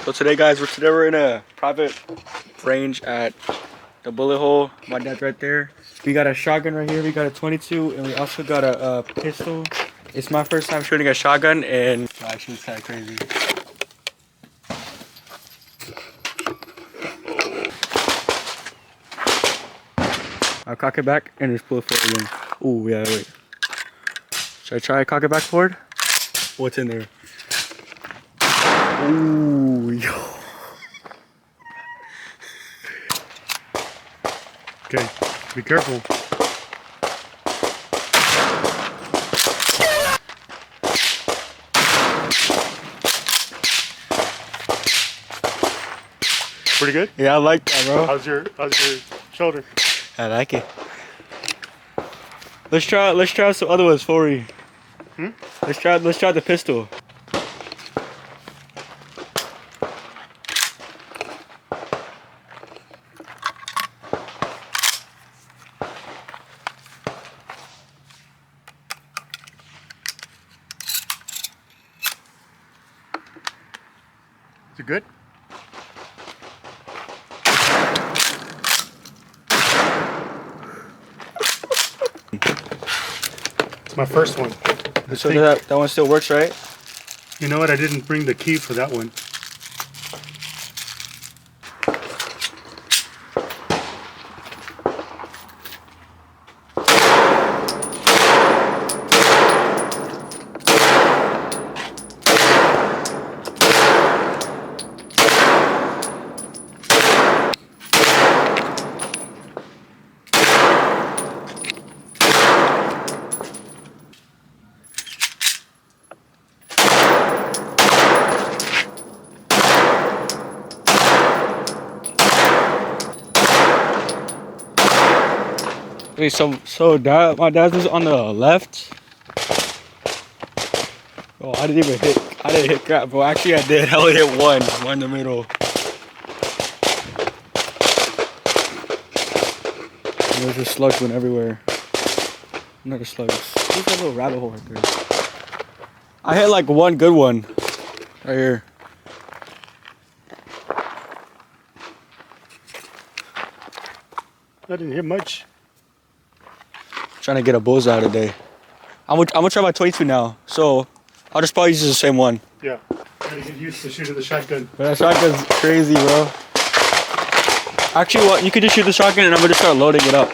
So today, guys, we're in a private range at the bullet hole. My dad's right there. We got a shotgun right here. We got a 22, and we also got a pistol. It's my first time shooting a shotgun, and I shoot kind of crazy. I'll cock it back and just pull it forward again. Ooh, yeah, wait. Should I try to cock it back forward? What's in there? Ooh, yo. Okay, be careful. Pretty good? Yeah, I like that, bro. How's your shoulder? I like it. Let's try some other ones for you. Let's try the pistol. Is it good? It's my first one. So that one still works, right? You know what? I didn't bring the key for that one. Wait, so my dad's was on the left. Oh, I didn't hit crap, bro. Actually, I did. I only hit one in the middle. And there's just slugs went everywhere. Another slugs. There's a little rabbit hole right there. I hit like one good one right here. I didn't hit much. Trying to get a bullseye today. I'm gonna try my 22 now, so I'll just probably use the same one. Yeah. Gotta get used to shooting the shotgun. But that shotgun's crazy, bro. Actually, what? You could just shoot the shotgun and I'm gonna just start loading it up.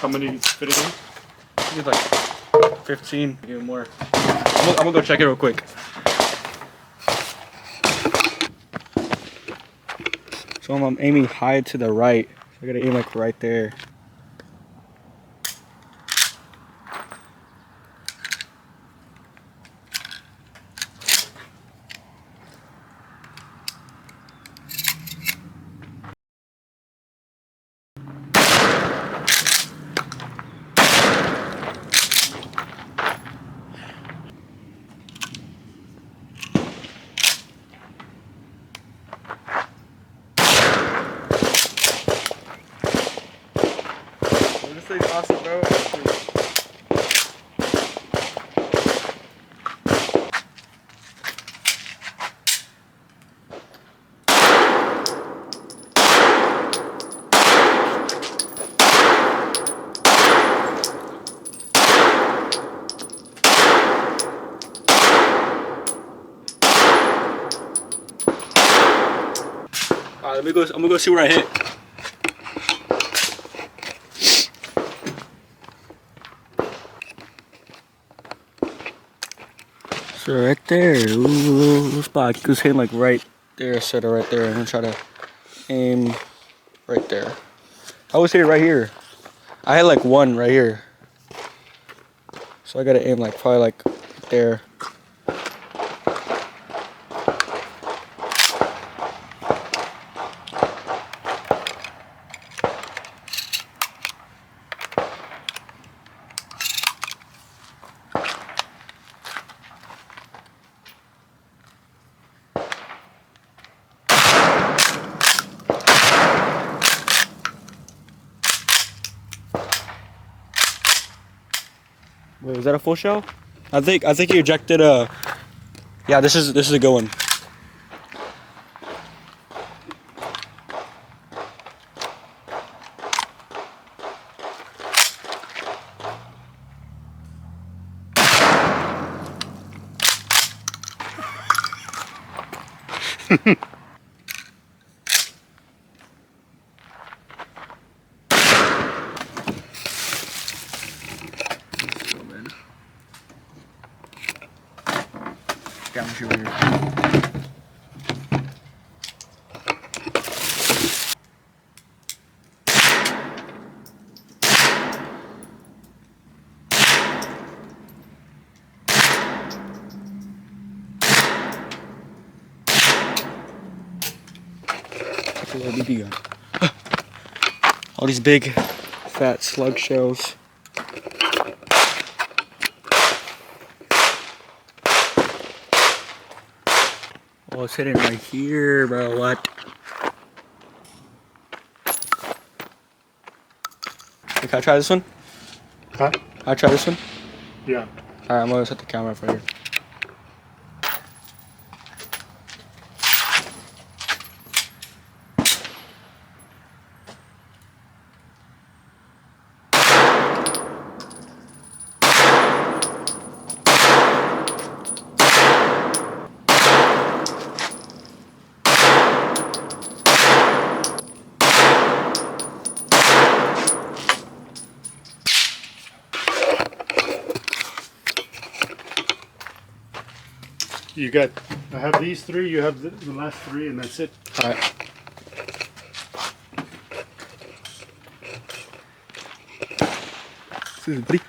How many fit it in? I think it's like 15, even more. I'm gonna go check it real quick. So I'm aiming high to the right. I gotta aim like right there. This thing's awesome, bro. Alright, I'm gonna go see where I hit. So right there. Ooh, little spot. Goose hitting like right there, sort of right there. I'm gonna try to aim right there. I always hit it right here. I had like one right here. So I gotta aim like probably like there. Wait, was that a full shell? I think you ejected a. Yeah, this is a good one. Down shoot here. That's a little BB gun. All these big, fat slug shells. Oh, it's hitting right here, bro. What? Hey, can I try this one? Huh? Can I try this one? Yeah. Alright, I'm gonna set the camera for here. You got, I have these three, you have the last three, and that's it. Alright. Excuse me, buddy.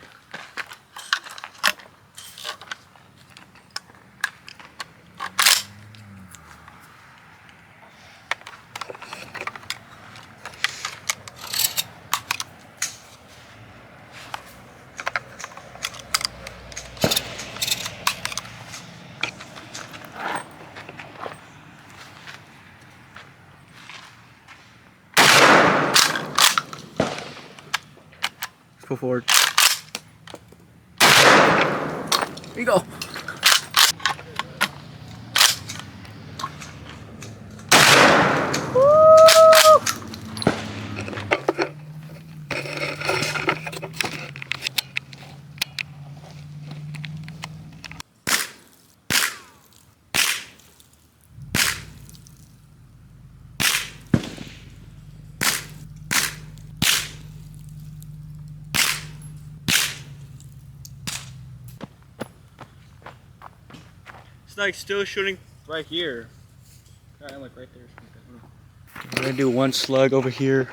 Let's go forward. Here you go. It's like still shooting right here. Alright, like right there. I'm gonna do one slug over here.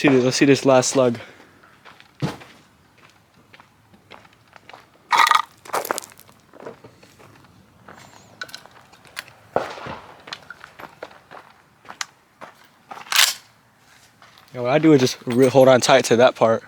Let's see this last slug. What I do is just hold on tight to that part.